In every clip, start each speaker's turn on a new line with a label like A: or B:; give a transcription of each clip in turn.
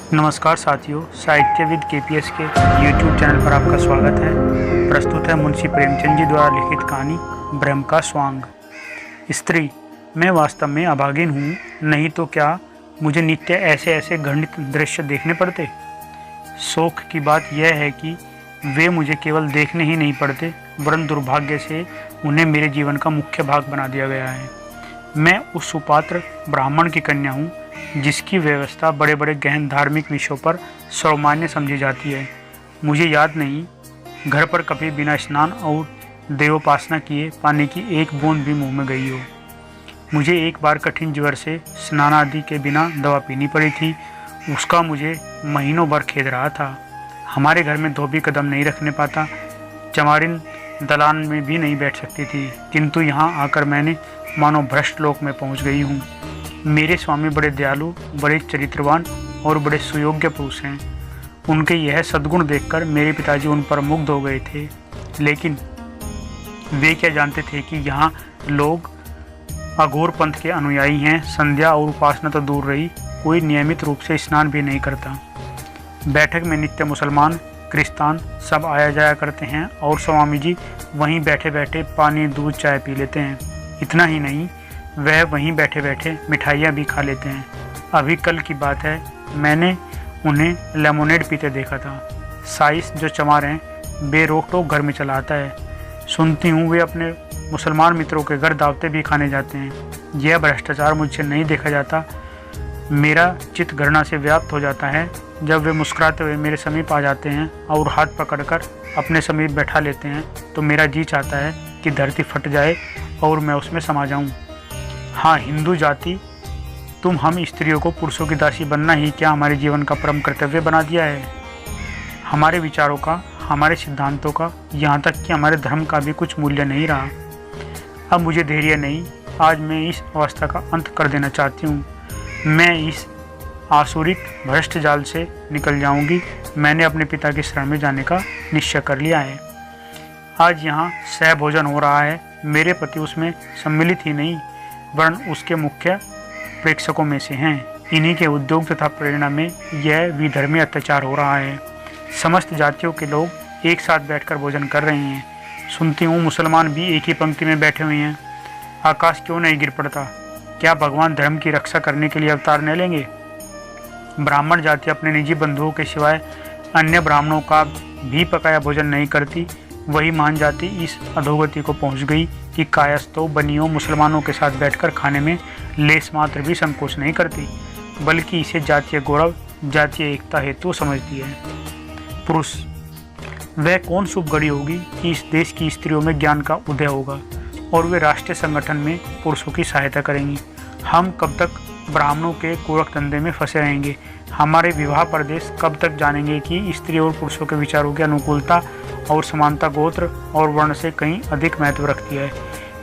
A: नमस्कार साथियों, साहित्यविद केपीएस के यूट्यूब चैनल पर आपका स्वागत है। प्रस्तुत है मुंशी प्रेमचंद जी द्वारा लिखित कहानी ब्रह्म का स्वांग। स्त्री, मैं वास्तव में अभागिन हूँ, नहीं तो क्या मुझे नित्य ऐसे ऐसे घृणित दृश्य देखने पड़ते। शौक की बात यह है कि वे मुझे केवल देखने ही नहीं पड़ते, वरन दुर्भाग्य से उन्हें मेरे जीवन का मुख्य भाग बना दिया गया है। मैं उस सुपात्र ब्राह्मण की कन्या हूँ जिसकी व्यवस्था बड़े बड़े गहन धार्मिक विषयों पर सर्वमान्य समझी जाती है। मुझे याद नहीं घर पर कभी बिना स्नान और देवोपासना किए पानी की एक बूंद भी मुंह में गई हो। मुझे एक बार कठिन ज्वर से स्नान आदि के बिना दवा पीनी पड़ी थी। उसका मुझे महीनों भर खेद रहा था। हमारे घर में धोबी कदम नहीं रखने पाता, चमारिन दलान में भी नहीं बैठ सकती थी, किंतु यहाँ आकर मैंने मानो भ्रष्ट लोक में पहुँच गई हूँ। मेरे स्वामी बड़े दयालु, बड़े चरित्रवान और बड़े सुयोग्य पुरुष हैं। उनके यह सद्गुण देखकर मेरे पिताजी उन पर मुग्ध हो गए थे, लेकिन वे क्या जानते थे कि यहाँ लोग अघोर पंथ के अनुयायी हैं। संध्या और उपासना तो दूर रही, कोई नियमित रूप से स्नान भी नहीं करता। बैठक में नित्य मुसलमान, क्रिस्तान सब आया जाया करते हैं और स्वामी जी वहीं बैठे बैठे पानी, दूध, चाय पी लेते हैं। इतना ही नहीं, वह वहीं बैठे बैठे मिठाइयाँ भी खा लेते हैं। अभी कल की बात है, मैंने उन्हें लेमोनेड पीते देखा था। साइस जो चमार हैं बेरोक टोक घर में चला आता है। सुनती हूँ वे अपने मुसलमान मित्रों के घर दावतें भी खाने जाते हैं। यह भ्रष्टाचार मुझसे नहीं देखा जाता। मेरा चित्त घृणा से व्याप्त हो जाता है जब वे मुस्कुराते हुए मेरे समीप आ जाते हैं और हाथ पकड़कर अपने समीप बैठा लेते हैं, तो मेरा जी चाहता है कि धरती फट जाए और मैं उसमें समा जाऊँ। हाँ, हिंदू जाति, तुम हम स्त्रियों को पुरुषों की दासी बनना ही क्या हमारे जीवन का परम कर्तव्य बना दिया है? हमारे विचारों का, हमारे सिद्धांतों का, यहाँ तक कि हमारे धर्म का भी कुछ मूल्य नहीं रहा। अब मुझे धैर्य नहीं, आज मैं इस अवस्था का अंत कर देना चाहती हूँ। मैं इस आसुरिक भ्रष्ट जाल से निकल जाऊँगी। मैंने अपने पिता की शरण में जाने का निश्चय कर लिया है। आज यहाँ सह भोजन हो रहा है। मेरे पति उसमें सम्मिलित ही नहीं, वरन उसके मुख्य प्रेक्षकों में से हैं। इन्हीं के उद्योग तथा प्रेरणा में यह विधर्मी अत्याचार हो रहा है। समस्त जातियों के लोग एक साथ बैठकर भोजन कर रहे हैं। सुनती हूँ मुसलमान भी एक ही पंक्ति में बैठे हुए हैं। आकाश क्यों नहीं गिर पड़ता? क्या भगवान धर्म की रक्षा करने के लिए अवतार न लेंगे? ब्राह्मण जाति अपने निजी बंधुओं के सिवाय अन्य ब्राह्मणों का भी पकाया भोजन नहीं करती। वही महान जाति इस अधोगति को पहुंच गई कि कायस्थों बनियों मुसलमानों के साथ बैठकर खाने में लेस मात्र भी संकोच नहीं करती, बल्कि इसे जातीय गौरव, जातीय एकता हेतु समझती है। पुरुष, वह कौन शुभ घड़ी होगी कि इस देश की स्त्रियों में ज्ञान का उदय होगा और वे राष्ट्रीय संगठन में पुरुषों की सहायता करेंगी। हम कब तक ब्राह्मणों के गोरख धंधे में फंसे रहेंगे? हमारे विवाह प्रदेश कब तक जानेंगे कि स्त्री और पुरुषों के विचारों की अनुकूलता और समानता गोत्र और वर्ण से कहीं अधिक महत्व रखती है?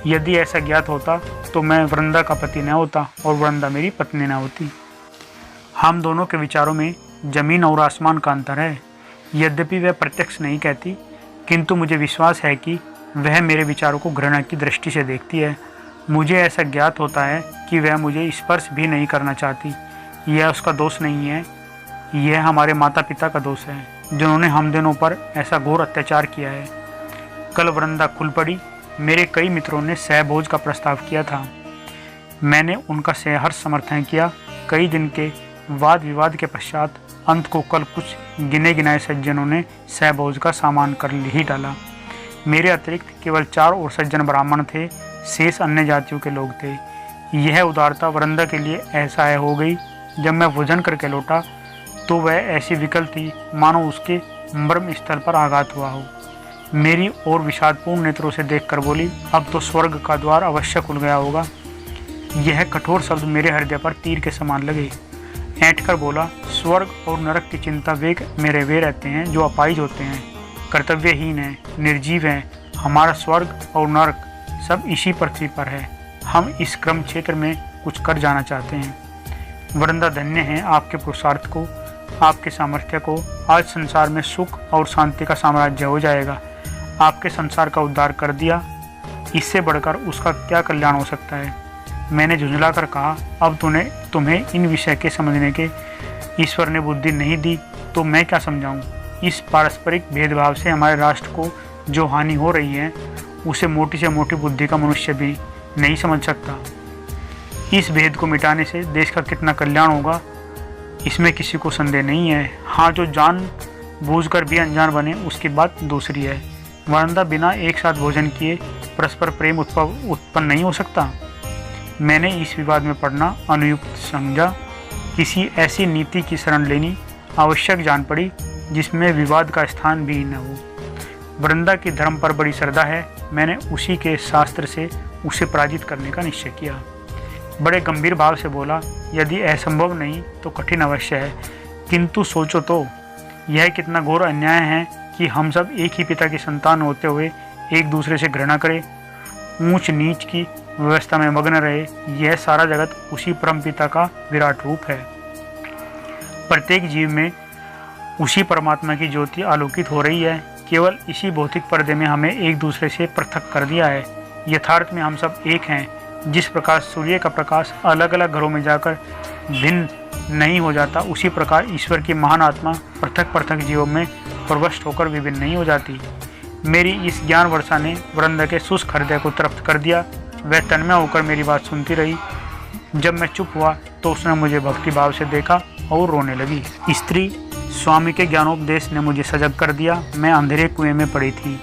A: यदि ऐसा ज्ञात होता तो मैं वृंदा का पति न होता और वृंदा मेरी पत्नी न होती। हम दोनों के विचारों में जमीन और आसमान का अंतर है। यद्यपि वह प्रत्यक्ष नहीं कहती, किंतु मुझे विश्वास है कि वह मेरे विचारों को घृणा की दृष्टि से देखती है। मुझे ऐसा ज्ञात होता है कि वह मुझे स्पर्श भी नहीं करना चाहती। यह उसका दोष नहीं है, यह हमारे माता पिता का दोष है, जिन्होंने हम दोनों पर ऐसा घोर अत्याचार किया है। कल वृंदा खुल पड़ी। मेरे कई मित्रों ने सहभोज का प्रस्ताव किया था। मैंने उनका सहर्ष समर्थन किया। कई दिन के वाद विवाद के पश्चात अंत को कल कुछ गिने गिनाए सज्जनों ने सहभोज का सामान कर ही डाला। मेरे अतिरिक्त केवल 4 और सज्जन ब्राह्मण थे, शेष अन्य जातियों के लोग थे। यह उदारता वृंदा के लिए असहाय हो गई। जब मैं भोजन करके लौटा तो वह ऐसी विकल थी मानो उसके मर्म स्थल पर आघात हुआ हो। मेरी और विषादपूर्ण नेत्रों से देखकर बोली, अब तो स्वर्ग का द्वार अवश्य खुल गया होगा। यह कठोर शब्द मेरे हृदय पर तीर के समान लगे। ऐंठ कर बोला, स्वर्ग और नरक की चिंता मेरे वे रहते हैं जो अपाहिज होते हैं, कर्तव्यहीन हैं, निर्जीव हैं। हमारा स्वर्ग और नरक सब इसी पृथ्वी पर है। हम इस क्रम क्षेत्र में कुछ कर जाना चाहते हैं। वृंदा, धन्य है आपके पुरुषार्थ को, आपके सामर्थ्य को। आज संसार में सुख और शांति का साम्राज्य हो जाएगा। आपके संसार का उद्धार कर दिया, इससे बढ़कर उसका क्या कल्याण हो सकता है? मैंने झुंझलाकर कहा, अब तुम्हें इन विषय के समझने के ईश्वर ने बुद्धि नहीं दी तो मैं क्या समझाऊं? इस पारस्परिक भेदभाव से हमारे राष्ट्र को जो हानि हो रही है उसे मोटी से मोटी बुद्धि का मनुष्य भी नहीं समझ सकता। इस भेद को मिटाने से देश का कितना कल्याण होगा, इसमें किसी को संदेह नहीं है। हाँ, जो जान बूझकर भी अनजान बने उसकी बात दूसरी है, वरना बिना एक साथ भोजन किए परस्पर प्रेम उत्पन्न नहीं हो सकता। मैंने इस विवाद में पड़ना अनुयुक्त समझा। किसी ऐसी नीति की शरण लेनी आवश्यक जान पड़ी जिसमें विवाद का स्थान भी न हो। वृंदा की धर्म पर बड़ी श्रद्धा है। मैंने उसी के शास्त्र से उसे पराजित करने का निश्चय किया। बड़े गंभीर भाव से बोला, यदि असंभव नहीं तो कठिन अवश्य है, किंतु सोचो तो यह कितना घोर अन्याय है कि हम सब एक ही पिता की संतान होते हुए एक दूसरे से घृणा करें, ऊंच नीच की व्यवस्था में मग्न रहे। यह सारा जगत उसी परम पिता का विराट रूप है। प्रत्येक जीव में उसी परमात्मा की ज्योति आलोकित हो रही है। केवल इसी भौतिक पर्दे में हमें एक दूसरे से पृथक कर दिया है। यथार्थ में हम सब एक हैं। जिस प्रकार सूर्य का प्रकाश अलग अलग घरों में जाकर भिन्न नहीं हो जाता, उसी प्रकार ईश्वर की महान आत्मा पृथक पृथक जीवों में प्रविष्ट होकर विभिन्न नहीं हो जाती। मेरी इस ज्ञान वर्षा ने वृंदा के शुष्क हृदय को तृप्त कर दिया। वह तन्मय होकर मेरी बात सुनती रही। जब मैं चुप हुआ तो उसने मुझे भक्ति भाव से देखा और रोने लगी। स्त्री स्वामी के ज्ञानोपदेश ने मुझे सजग कर दिया। मैं अंधेरे कुएं में पड़ी थी।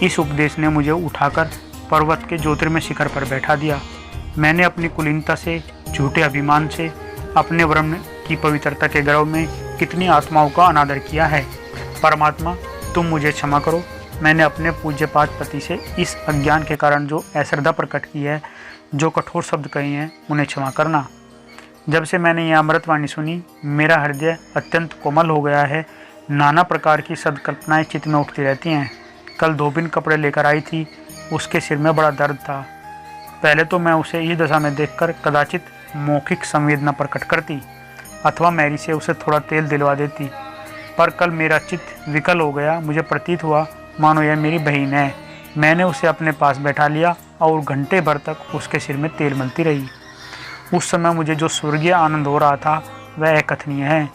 A: इस उपदेश ने मुझे उठाकर पर्वत के ज्योतिर्मय शिखर पर बैठा दिया। मैंने अपनी कुलीनता से, झूठे अभिमान से, अपने वर्ण की पवित्रता के गर्व में कितनी आत्माओं का अनादर किया है। परमात्मा, तुम मुझे क्षमा करो। मैंने अपने पूज्यपाद पति से इस अज्ञान के कारण जो अश्रद्धा प्रकट की है, जो कठोर शब्द कहे हैं, उन्हें क्षमा करना। जब से मैंने यह अमृतवाणी सुनी, मेरा हृदय अत्यंत कोमल हो गया है। नाना प्रकार की सदकल्पनाएं चित्त में उठती रहती हैं। कल धोबिन कपड़े लेकर आई थी, उसके सिर में बड़ा दर्द था। पहले तो मैं उसे इस दशा में देखकर कदाचित मौखिक संवेदना प्रकट करती अथवा मैरी से उसे थोड़ा तेल दिलवा देती, पर कल मेरा चित्त विकल हो गया। मुझे प्रतीत हुआ मानो यह मेरी बहन है। मैंने उसे अपने पास बैठा लिया और घंटे भर तक उसके सिर में तेल मलती रही। उस समय मुझे जो स्वर्गीय आनंद हो रहा था वह अकथनीय है।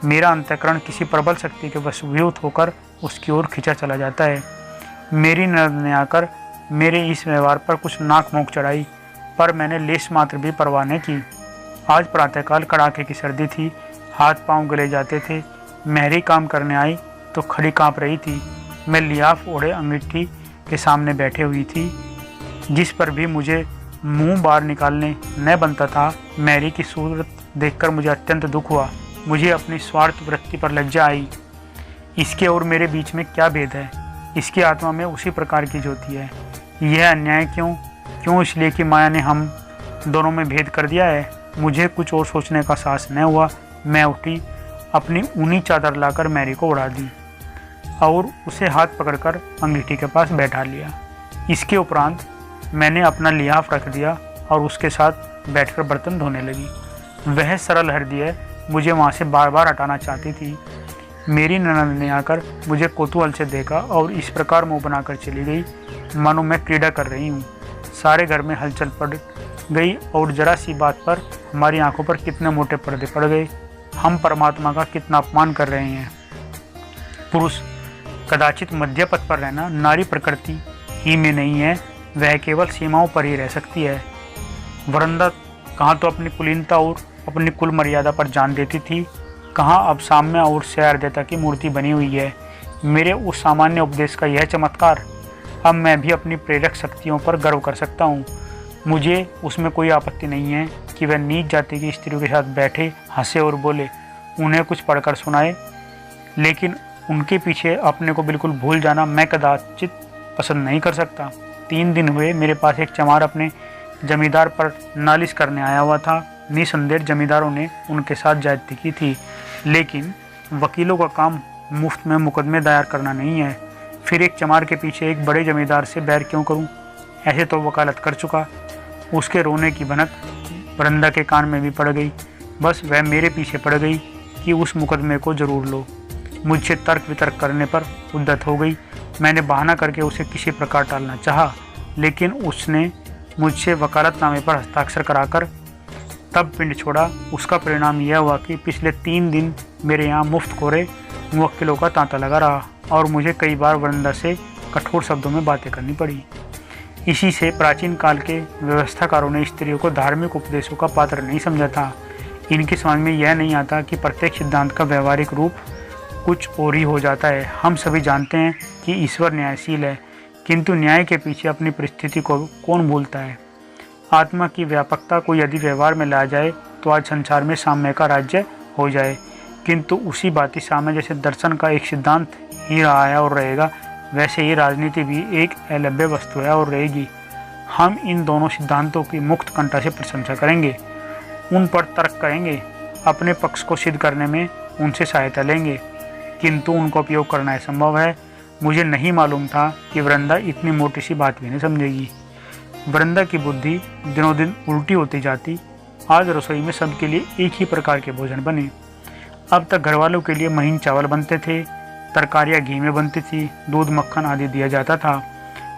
A: मेरा अंतःकरण किसी प्रबल शक्ति के वशीभूत होकर उसकी ओर खिंचा चला जाता है। मेरी ननद ने आकर मेरे इस व्यवहार पर कुछ नाक मोक चढ़ाई, पर मैंने लेश मात्र भी परवाह नहीं की। आज प्रातःकाल कड़ाके की सर्दी थी, हाथ पांव गले जाते थे। मेहरी काम करने आई तो खड़ी कांप रही थी। मैं लियाफ ओढ़े अंगीठी के सामने बैठे हुई थी, जिस पर भी मुझे मुंह बाहर निकालने न बनता था। मैरी की सूरत देखकर मुझे अत्यंत दुख हुआ। मुझे अपनी स्वार्थ वृत्ति पर लज्जा आई। इसके और मेरे बीच में क्या भेद है? इसकी आत्मा में उसी प्रकार की ज्योति है। यह अन्याय क्यों? इसलिए कि माया ने हम दोनों में भेद कर दिया है। मुझे कुछ और सोचने का साहस न हुआ। मैं उठी, अपनी ऊनी चादर लाकर मैरी को उड़ा दी और उसे हाथ पकड़कर अंगीठी के पास बैठा लिया। इसके उपरांत मैंने अपना लिहाफ रख दिया और उसके साथ बैठकर बर्तन धोने लगी। वह सरल हृदय मुझे वहाँ से बार बार हटाना चाहती थी। मेरी ननद ने आकर मुझे कौतूहल से देखा और इस प्रकार मुंह बनाकर चली गई मानो मैं क्रीड़ा कर रही हूँ। सारे घर में हलचल पड़ गई और जरा सी बात पर हमारी आंखों पर कितने मोटे पर्दे पड़ गए। हम परमात्मा का कितना अपमान कर रहे हैं। पुरुष कदाचित मध्य पथ पर रहना नारी प्रकृति ही में नहीं है, वह केवल सीमाओं पर ही रह सकती है। वृंदा कहाँ तो अपनी कुलीनता और अपनी कुल मर्यादा पर जान देती थी, कहाँ अब साम्य और सौहार्दता की मूर्ति बनी हुई है। मेरे उस सामान्य उपदेश का यह चमत्कार। अब मैं भी अपनी प्रेरक शक्तियों पर गर्व कर सकता हूँ। मुझे उसमें कोई आपत्ति नहीं है कि वह नीच जाति की स्त्रियों के साथ बैठे, हंसे और बोले, उन्हें कुछ पढ़कर सुनाए, लेकिन उनके पीछे अपने को बिल्कुल भूल जाना मैं कदाचित पसंद नहीं कर सकता। 3 दिन हुए मेरे पास एक चमार अपने जमींदार पर नालिश करने आया हुआ था। निसंदेह जमींदारों ने उनके साथ ज्यादती की थी, लेकिन वकीलों का काम मुफ्त में मुकदमे दायर करना नहीं है। फिर एक चमार के पीछे एक बड़े जमींदार से बैर क्यों करूं? ऐसे तो वकालत कर चुका। उसके रोने की भनक वृंदा के कान में भी पड़ गई। बस वह मेरे पीछे पड़ गई कि उस मुकदमे को जरूर लो। मुझसे तर्क वितर्क करने पर उद्यत हो गई। मैंने बहाना करके उसे किसी प्रकार टालना चाहा, लेकिन उसने मुझसे वकालतनामे पर हस्ताक्षर कराकर तब पिंड छोड़ा। उसका परिणाम यह हुआ कि पिछले 3 दिन मेरे यहाँ मुफ्त कोरे मुवक्किलों का तांता लगा रहा और मुझे कई बार वरंदा से कठोर शब्दों में बातें करनी पड़ी। इसी से प्राचीन काल के व्यवस्थाकारों ने स्त्रियों को धार्मिक उपदेशों का पात्र नहीं समझा था। इनकी समझ में यह नहीं आता कि प्रत्येक सिद्धांत का व्यवहारिक रूप कुछ और ही हो जाता है। हम सभी जानते हैं कि ईश्वर न्यायशील है, किंतु न्याय के पीछे अपनी परिस्थिति को कौन भूलता है। आत्मा की व्यापकता को यदि व्यवहार में लाया जाए तो आज संसार में साम्य का राज्य हो जाए, किंतु उसी बाती साम्य जैसे दर्शन का एक सिद्धांत ही रहा है और रहेगा, वैसे ही राजनीति भी एक अलभ्य वस्तु है और रहेगी। हम इन दोनों सिद्धांतों की मुक्त कंठा से प्रशंसा करेंगे, उन पर तर्क करेंगे, अपने पक्ष को सिद्ध करने में उनसे सहायता लेंगे, किंतु उनका उपयोग करना असंभव है। मुझे नहीं मालूम था कि वृंदा इतनी मोटी सी बात भी नहीं समझेगी। वृंदा की बुद्धि दिनों दिन उल्टी होती जाती। आज रसोई में सबके लिए एक ही प्रकार के भोजन बने। अब तक घरवालों के लिए महीन चावल बनते थे, तरकारियाँ घी में बनती थी, दूध मक्खन आदि दिया जाता था।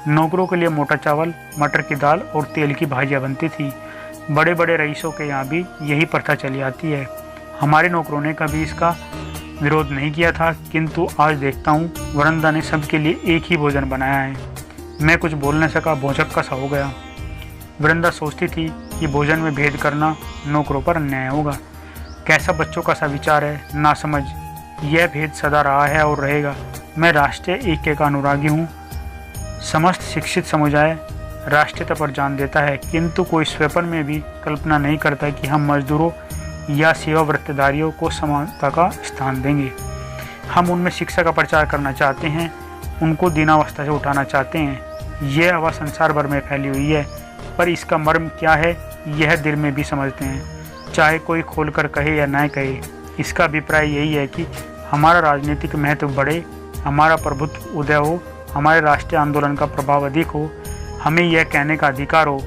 A: नौकरों के लिए मोटा चावल, मटर की दाल और तेल की भाजियाँ बनती थी। बड़े बड़े रईसों के यहाँ भी यही प्रथा चली आती है। हमारे नौकरों ने कभी इसका विरोध नहीं किया था, किंतु आज देखता हूँ वरंदा ने सबके लिए एक ही भोजन बनाया है। मैं कुछ बोल न सका, भौचक्का सा हो गया। वृंदा सोचती थी कि भोजन में भेद करना नौकरों पर अन्याय होगा। कैसा बच्चों का सा विचार है, ना समझ। यह भेद सदा रहा है और रहेगा। मैं राष्ट्रीय ऐक्य का अनुरागी हूँ। समस्त शिक्षित समुदाय राष्ट्रीयता पर जान देता है, किंतु कोई स्वप्न में भी कल्पना नहीं करता कि हम मजदूरों या सेवा वृत्तिधारियों को समानता का स्थान देंगे। हम उनमें शिक्षा का प्रचार करना चाहते हैं, उनको दीनावस्था से उठाना चाहते हैं। यह हवा संसार भर में फैली हुई है, पर इसका मर्म क्या है यह दिल में भी समझते हैं, चाहे कोई खोलकर कहे या न कहे। इसका अभिप्राय यही है कि हमारा राजनीतिक महत्व बढ़े, हमारा प्रभुत्व उदय हो, हमारे राष्ट्रीय आंदोलन का प्रभाव अधिक हो। हमें यह कहने का अधिकार हो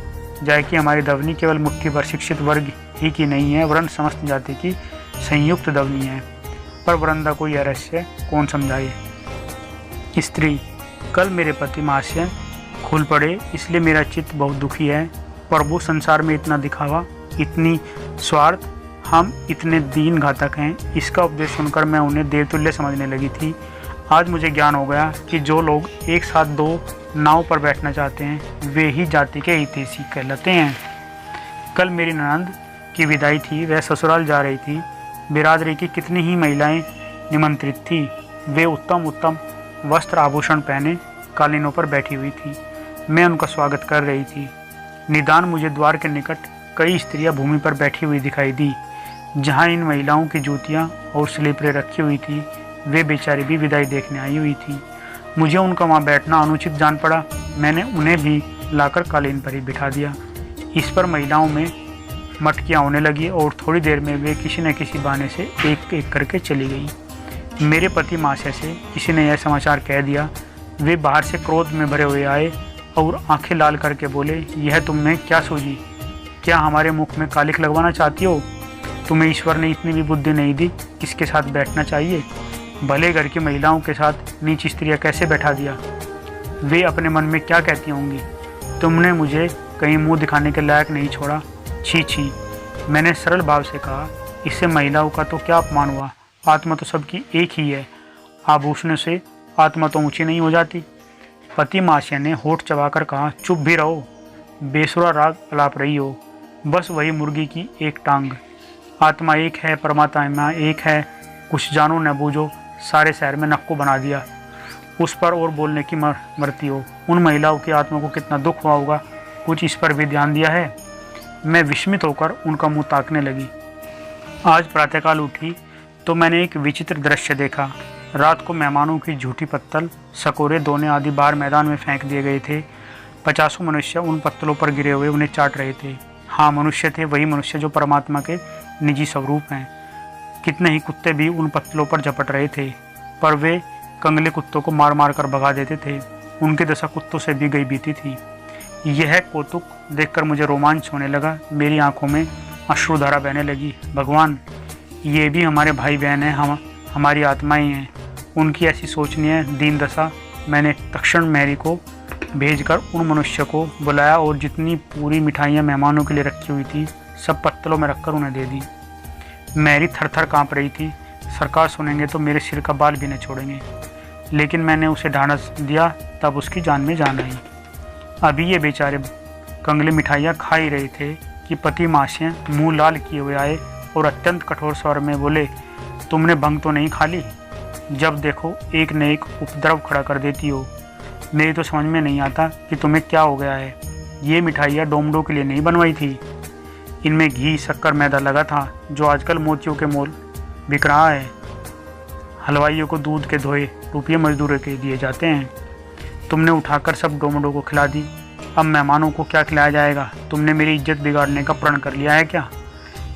A: जाए कि हमारी दवनी केवल मुट्ठी भर शिक्षित वर्ग ही की नहीं है, वरन समस्त जाति की संयुक्त दवनी है। पर वृंदा को यह रहस्य कौन समझाए। स्त्री, कल मेरे पति महाशय खुल पड़े, इसलिए मेरा चित्त बहुत दुखी है। प्रभु, संसार में इतना दिखावा, इतनी स्वार्थ, हम इतने दीन घातक हैं। इसका उपदेश सुनकर मैं उन्हें देवतुल्य समझने लगी थी। आज मुझे ज्ञान हो गया कि जो लोग एक साथ 2 नाव पर बैठना चाहते हैं वे ही जाति के हितैषी कहलाते हैं। कल मेरी ननद की विदाई थी, वह ससुराल जा रही थी। बिरादरी की कितनी ही महिलाएं निमंत्रित थी। वे उत्तम उत्तम वस्त्र आभूषण पहने कालीनों पर बैठी हुई थी। मैं उनका स्वागत कर रही थी। निदान मुझे द्वार के निकट कई स्त्रियां भूमि पर बैठी हुई दिखाई दी, जहां इन महिलाओं की जूतियां और स्लीपरें रखी हुई थी। वे बेचारी भी विदाई देखने आई हुई थी। मुझे उनका वहाँ बैठना अनुचित जान पड़ा। मैंने उन्हें भी लाकर कालीन पर ही बिठा दिया। इस पर महिलाओं में मटकियाँ होने लगी और थोड़ी देर में वे किसी न किसी बहाने से एक एक करके चली गई। मेरे पति महाशय से किसी ने यह समाचार कह दिया। वे बाहर से क्रोध में भरे हुए आए और आंखें लाल करके बोले, यह तुमने क्या सूझी? क्या हमारे मुख में कालिक लगवाना चाहती हो? तुम्हें ईश्वर ने इतनी भी बुद्धि नहीं दी किसके साथ बैठना चाहिए? भले घर की महिलाओं के साथ नीच स्त्रियाँ कैसे बैठा दिया? वे अपने मन में क्या कहती होंगी? तुमने मुझे कहीं मुंह दिखाने के लायक नहीं छोड़ा। छी छी। मैंने सरल भाव से कहा, इससे महिलाओं का तो क्या अपमान हुआ? आत्मा तो सबकी एक ही है। आभूषण से आत्मा तो ऊंची नहीं हो जाती। पति महाशय ने होठ चबाकर कहा, चुप भी रहो, बेसुरा राग अलाप रही हो। बस वही मुर्गी की एक टांग। आत्मा एक है, परमात्मा एक है। कुछ जानो न बूझो, सारे शहर में नक्को बना दिया। उस पर और बोलने की मरती हो। उन महिलाओं की आत्मा को कितना दुख हुआ होगा, कुछ इस पर भी ध्यान दिया है? मैं विस्मित होकर उनका मुंह ताकने लगी। आज प्रातःकाल उठी तो मैंने एक विचित्र दृश्य देखा। रात को मेहमानों की झूठी पत्तल, सकोरे, दोने आदि बाहर मैदान में फेंक दिए गए थे। 50 मनुष्य उन पत्तलों पर गिरे हुए उन्हें चाट रहे थे। हाँ, मनुष्य थे, वही मनुष्य जो परमात्मा के निजी स्वरूप हैं। कितने ही कुत्ते भी उन पत्तलों पर झपट रहे थे, पर वे कंगले कुत्तों को मार मार कर भगा देते थे। उनकी दशा कुत्तों से भी गई बीती थी। यह कौतुक देखकर मुझे रोमांच होने लगा। मेरी आंखों में अश्रुधारा बहने लगी। भगवान, ये भी हमारे भाई बहन हैं, हमारी आत्माएं हैं। उनकी ऐसी शोचनीय दीन दशा। मैंने तक्षण मैरी को भेजकर उन मनुष्य को बुलाया और जितनी पूरी मिठाइयाँ मेहमानों के लिए रखी हुई थी सब पत्तल पत्तलों में रखकर उन्हें दे दी। मैरी थर-थर काँप रही थी। सरकार सुनेंगे तो मेरे सिर का बाल भी न छोड़ेंगे। लेकिन मैंने उसे ढांढस दिया, तब उसकी जान में जान आई। अभी ये बेचारे कंगले मिठाइयाँ खा ही रहे थे कि पति महाशय मुँह लाल किए हुए आए और अत्यंत कठोर स्वर में बोले, तुमने भंग तो नहीं खा ली? जब देखो एक न एक उपद्रव खड़ा कर देती हो। मेरी तो समझ में नहीं आता कि तुम्हें क्या हो गया है। ये मिठाइयाँ डोमडो के लिए नहीं बनवाई थी। इनमें घी, शक्कर, मैदा लगा था, जो आजकल मोतियों के मोल बिक रहा है। हलवाइयों को दूध के धोए रुपये मजदूरों के दिए जाते हैं। तुमने उठाकर सब डोमडो को खिला दी। अब मेहमानों को क्या खिलाया जाएगा? तुमने मेरी इज्जत बिगाड़ने का प्रण कर लिया है क्या?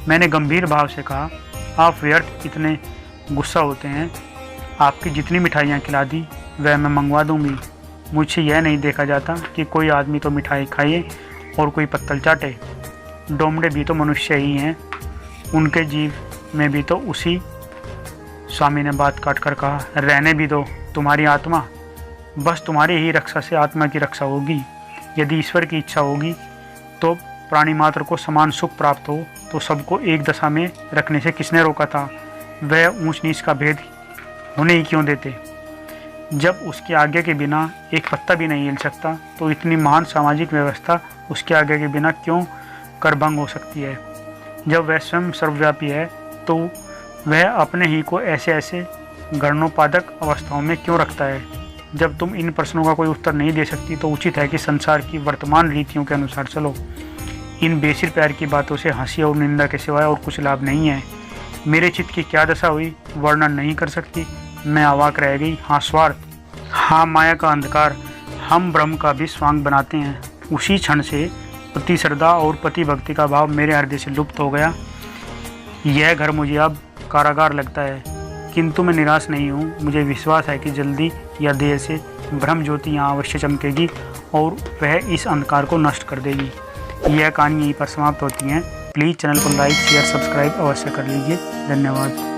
A: मैंने गंभीर भाव से कहा, आप व्यर्थ इतने गुस्सा होते हैं। आपकी जितनी मिठाइयाँ खिला दी वह मैं मंगवा दूंगी। मुझसे यह नहीं देखा जाता कि कोई आदमी तो मिठाई खाए और कोई पत्तल चाटे। डोमडे भी तो मनुष्य ही हैं, उनके जीव में भी तो उसी। स्वामी ने बात काट कर कहा, रहने भी दो तुम्हारी आत्मा। बस तुम्हारी ही रक्षा से आत्मा की रक्षा होगी। यदि ईश्वर की इच्छा होगी तो प्राणी मात्र को समान सुख प्राप्त हो, तो सबको एक दशा में रखने से किसने रोका था? वह ऊंच नीच का भेद होने ही क्यों देते? जब उसके आगे के बिना एक पत्ता भी नहीं हिल सकता, तो इतनी महान सामाजिक व्यवस्था उसके आगे के बिना क्यों करभंग हो सकती है? जब वह स्वयं सर्वव्यापी है तो वह अपने ही को ऐसे ऐसे गणनोपादक अवस्थाओं में क्यों रखता है? जब तुम इन प्रश्नों का कोई उत्तर नहीं दे सकती, तो उचित है कि संसार की वर्तमान रीतियों के अनुसार चलो। इन बेसिर प्यार की बातों से हंसी और निंदा के सिवाय और कुछ लाभ नहीं है। मेरे चित्त की क्या दशा हुई वर्णन नहीं कर सकती। मैं अवाक रह गई। हाँ स्वार्थ, हाँ माया का अंधकार, हम ब्रह्म का भी स्वांग बनाते हैं। उसी क्षण से पति श्रद्धा और पति भक्ति का भाव मेरे हृदय से लुप्त हो गया। यह घर मुझे अब कारागार लगता है, किंतु मैं निराश नहीं हूँ। मुझे विश्वास है कि जल्दी या देर से ब्रह्म ज्योति यहाँ अवश्य चमकेगी और वह इस अंधकार को नष्ट कर देगी। यह कहानी यहीं पर समाप्त होती है। प्लीज़ चैनल को लाइक, शेयर, सब्सक्राइब अवश्य कर लीजिए। धन्यवाद।